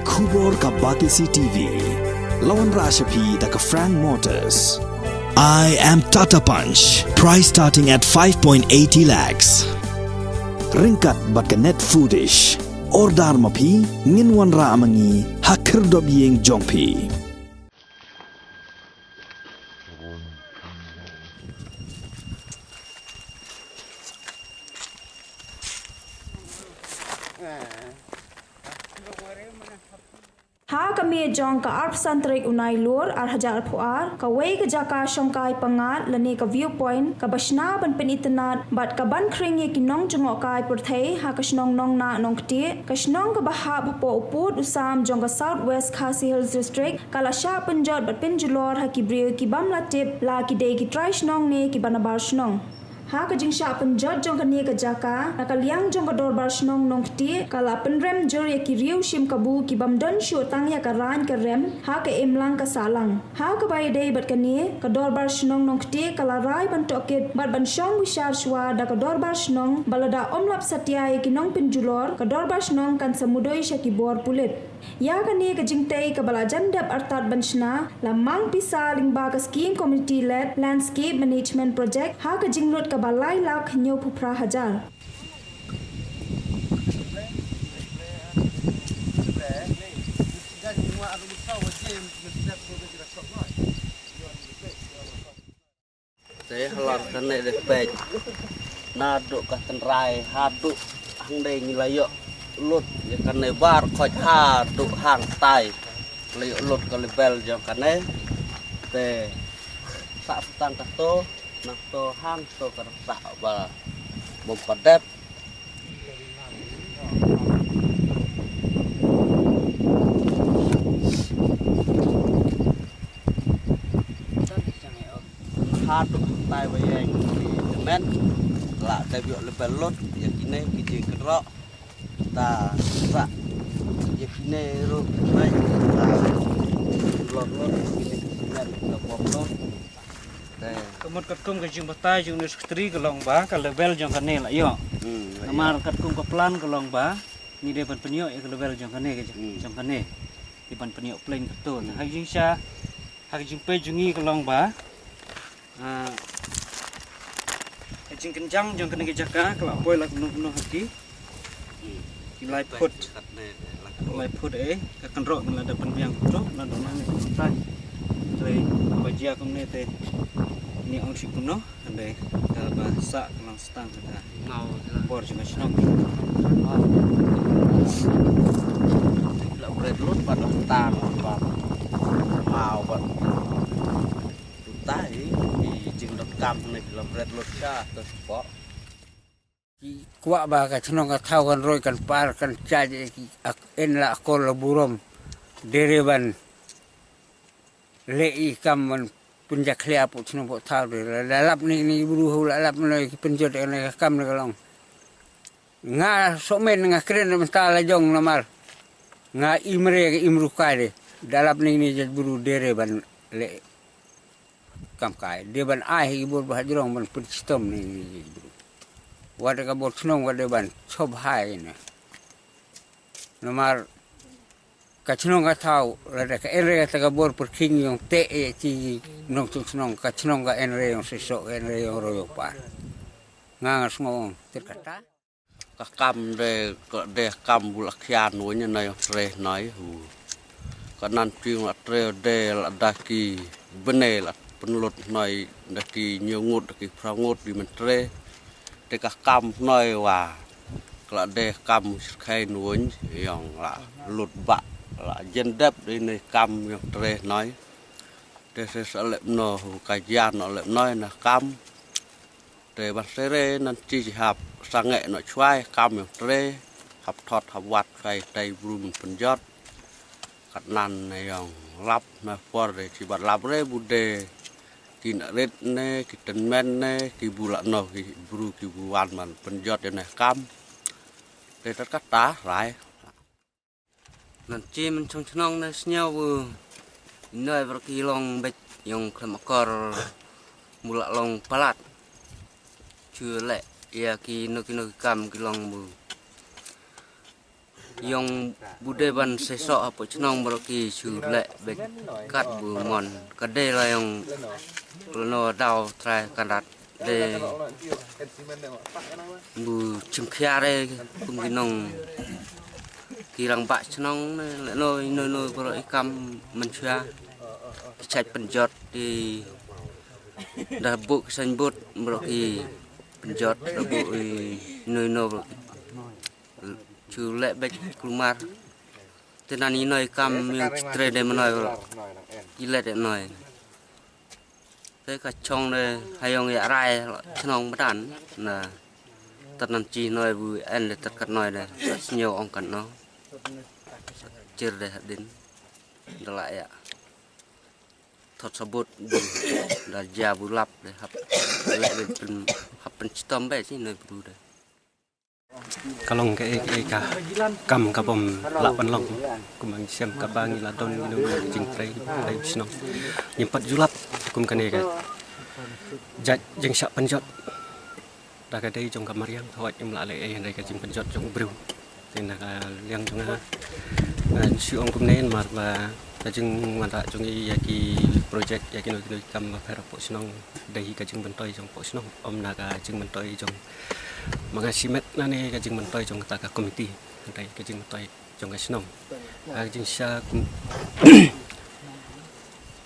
Kubor ka Batisi TV. Lawan Rashapi da ka Frank Motors. I am Tata Punch. Price starting at 5.80 lakhs. Ringkat bat ka net foodish. Ordar mapi nginwan ra amangi hakir dob yeng jongpi. Ha kami jong ka arp santrik unai lur ar hajar puar ka wei ka jaka shongkai pangat lani ka viewpoint ka basna ban penitenat bat ka ban kringi kinong jongok kai perthei ha ka snong nong na nong kti ka snong ka baha bapo uput usam jong ka southwest Khasi Hills district kala sha penjot bat penjulor ha ki brio ki bam latip la ki dei ki try snong ne ki banabar snong ha ka jing sha penjot jong ka ni ka jaka na ka liang jong ka dor bar snong nong kti kala penrem jor ya ki riu shim kabu ki bam don shu tang ya ka ran ka rem ha ka emlang ka salang ha ka bai dei bat ka ni ka dor bar snong nong kti kala rai ban tokit bat ban shong wishar shwa da ka dor bar snong balada omlap satya ya ki nong penjulor ka dor bar snong kan samudoi sha ki bor pulit ya ka ni ka jing tei ka bala jandap artat ban shna lamang pisa lingba ka scheme community led landscape management project ha ka jing lot ka balai lak nyo phupra hajar thế lọt cái này để về na độ cả tần rai hà độ hàng đây như là yo lột cái này var khỏi hà độ hàng tài lấy lột cái level cho cái này để sạ tăng cái to nắp to hàng to cái sạ và một phần đẹp hà độ tài với anh thì men là tại vì level lột yang ini kita kerok ta sa yang ini ro baik ta lột ini men ke bom lột Kemudian ketkum ke jumpa tay jung nestri ke longba ke level jong kane lah yo. Namar ketkum ke plan ke longba ni dia pan penyo ke level jong kane ke jong kane. Di pan penyo plan ke tu. Hak jing sha hak jing pe jungi ke longba. Jing kencang jong kane ke jaka ke lapoi la kuno haki. Kilai put ke kenrok la da pan biang kuno la dona ni tay. Jadi bajia kumne te ni ong si kuno ande ka bahasa kelang stang ka mau bor juga sinong la bread lut pada tan ba mau ba tutai di jing dot kam ni la bread lut cha to sport kuak ba ka sinong ka thau kan roi kan par kan cha en la ko la burom dereban lei kam punjak khlia pu chno bo thau de lalap ni buru hu lalap noi penjot ne kam ne kalong nga somen nga kren menta la jong namar nga imre imru kai de dalap ni jet buru dere ban le kam kai de ban ai bur ba jrong ban putstom ni buru wada ka bot chno wada ban chob hai ne namar kachnong ka thau la ka enre ka bor por king yung te chi nong chung kachnong ka enre yung siso enre yung royo pa nga ngong terkata ka kam de kam bulak khian nuôi như này tre nói hu ka nan ting la tre de la daki bene la penlut noi daki nyungut daki prangut di mentre de ka kam noi wa la de kam khai nuôi yang la lut ba là dân đáp đi này cam tre nói tre sẽ lệ nó cái gian nó lệ nói là cam tre bát tre nên chỉ học sang nghệ nó xoay cam tre học thọt học vặt phải tay bùn phần giót cắt năn này dòng lắp nó qua để chỉ bắt lắp đấy bùn đề kỳ nợ rết này kỳ trần men này kỳ bù lợn nó kỳ bù ăn mà phần giót này cam để tất cả tá lại nanti mencong cenong na senyau bu inai berkilong bet yang kemakor mulak long palat chưa lệ ya ki no kam kilong bu yang bude ban sesok apa cenong beroki chule bekat bu ngon kade la yang no dau trai kandat de bu chimkhiare kum ginong kirang bak cenong no bro ikam mencha chat penjot di dah bu kesan but beroki penjot bu no chule bek kumar tenani noi kam yang tre de menoi ilet de noi te ka chong de hayong ya rai chnong badan na tanan chi noi bu en de tat kat noi de snyo ong kan no chir de din dala ya thot sabut da ja bu lap de hap le ben hap pen stom be si noi bu de kalong ke kam kapom lapan long kumang siam kabangi la don no jing trai dai sno nyimpat julap kum kane ka jat jeng sak penjot da ka dai jong kamariang thawat im la le dai ka jing penjot jong bru tin ka liang jong ha si ong kum nen mar ba ka jing wan ra jong i yaki project yaki no kam ba phera po snong dai ka jing bentoi jong po snong om na ka jing bentoi jong mga simet na ni kajing mentoy jong taka komiti antay kajing mentoy jong kasnong kajing siya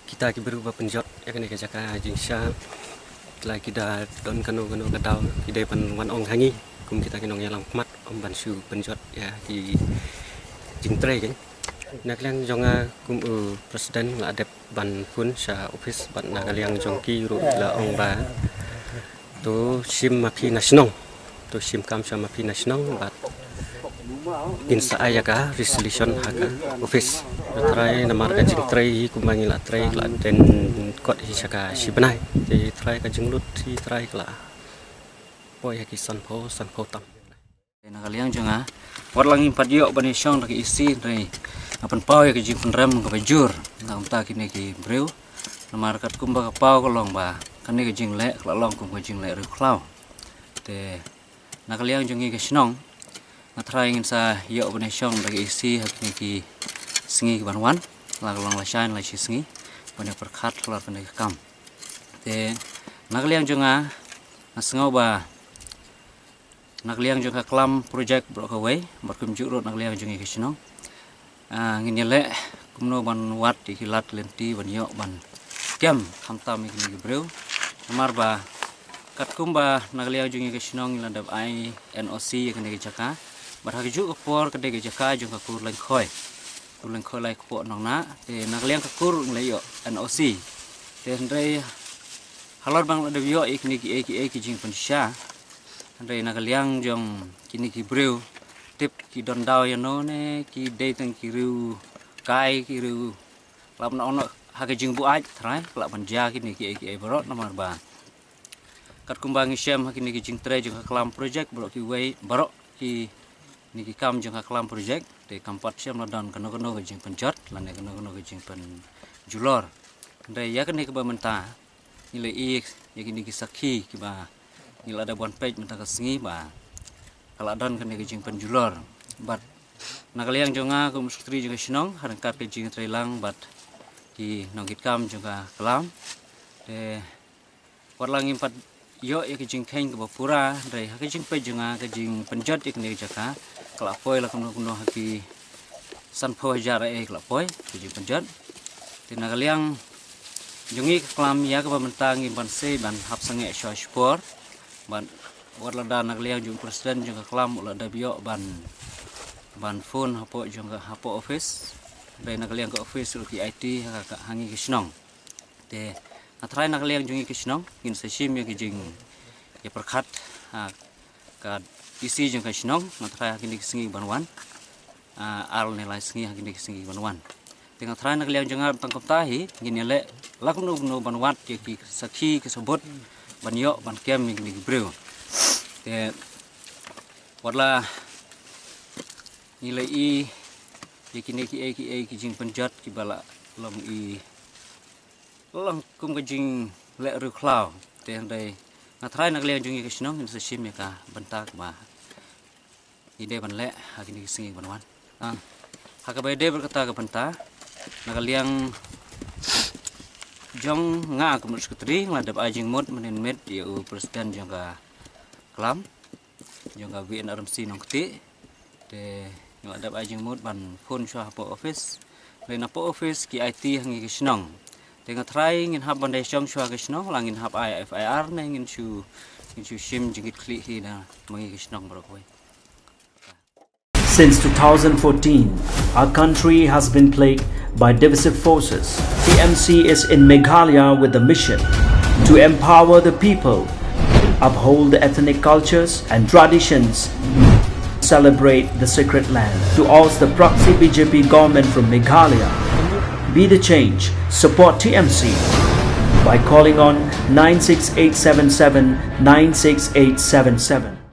kita ki berubah penjot ya kene kajaka kajing siya la kita don kanu kadaw kidai pan wan ong hangi kum kita kinong yalang mat om bansu penjot ya ki jing tre kan nak lang jong kum presiden la adep ban pun sa office ban nakaliang jong ki ru la ong ba to sim mapi nasional to sim kam sama pi nasional bat insa ayaka resolution haka office try namar ka jing tray kumangi la tray la den kot hi saka sibanai ti try ka jing lut ti try la poi haki san pho tam na kaliang jonga war lang impat yo bani syong lagi isi re apan pau ya ka jing penrem ka bajur ngam ta kini ki breu namar kat kumba ka pau ka long ba kani ka jing le la long kum ka jing le ru klau te nak liang jongi ke snong na try ingin sa yo bane syong bagi isi hakni ki singi banwan la long la shan la si singi bane perkhat la bane kam te nak liang jonga na sngau ba nak liang jonga klam project bro ka wei bar kum jurut nak liang jongi ke snong ngin yele kumno ban wat di kilat lenti ban yo ban kem kham tam ikni breu amar ba kat kumba nagliang jungi ke sinong landap ai NOC yakne ke jaka barhag ju por ke de jaka jung ka kur leng khoi lai ko nong na te nagliang ka kur le yo NOC te ndai halor bang de yo ikni ki jing pensha ndai nagliang jong kini ki breu tip ki don daw yo no ne ki de tang ki ru kai ki ru lap na ono ha ke jing bu ai thrai la banja kini ki borot nomor ba kat kumbang isyam hakini ki jing tre jong klam project bro ki wei barok ki ni ki kam jong klam project te kampat syam ladan kano ke jing penjot lan kano ke jing pen julor ndai ya kene ke ba menta nilai i yakini ki sakhi ki ba nilai ada bon page menta ka singi ba kaladan kene ke jing pen julor bat nakaliang jonga kum sutri jong sinong harangkat ke jing tre lang bat ki nongkit kam jong klam te warlang impat yo ya ke jing keng ke bapura dai ha ke jing pe junga ke jing penjot ik ne jaka kala poi la kuno haki san pho jara kala poi ke jing penjot tina kaliang jungi klam ya ke bamentang ban se ban hap sange sho spor ban war la dan kaliang jung presiden jung klam la da bio ban phone hapo jung hapo office dai na kaliang ke office ki IT ka hangi ke snong te atrai nak liang jungi kisnong ngin sa sim ya kijing ya perkhat ka isi jung kisnong atrai kini kisingi banwan al nilai singi kini kisingi banwan tengah atrai nak liang junga tangkap tahi ngin le lakno no banwat ya ki sakhi kesebut banyo ban kem ngin breu te warla nilai i ya kini ki kijing penjat ki bala long i lang kum kajing le ru klau te dai na trai nak le jungi kisnong in sa sim ya ka bentak ba ide ban le hakini singi banwan Hakabede berkata ke penta, nakaliang jong nga kumur sekretari ngadap ajing mod menen med dia presiden jongga kelam jongga VNRMC nongkti de ngadap ajing mod ban phone shwa po office lena po office ki IT hangi kisnong dengan try ngin hab bandai shong shwa kisnong langin hab IFIR na ngin shu shim jingit kli hi na mangi kisnong barokoi. Since 2014, our country has been plagued by divisive forces. TMC is in Meghalaya with the mission to empower the people, uphold the ethnic cultures and traditions, celebrate the sacred land. To oust the proxy BJP government from Meghalaya, be the change, support TMC by calling on 96877 96877.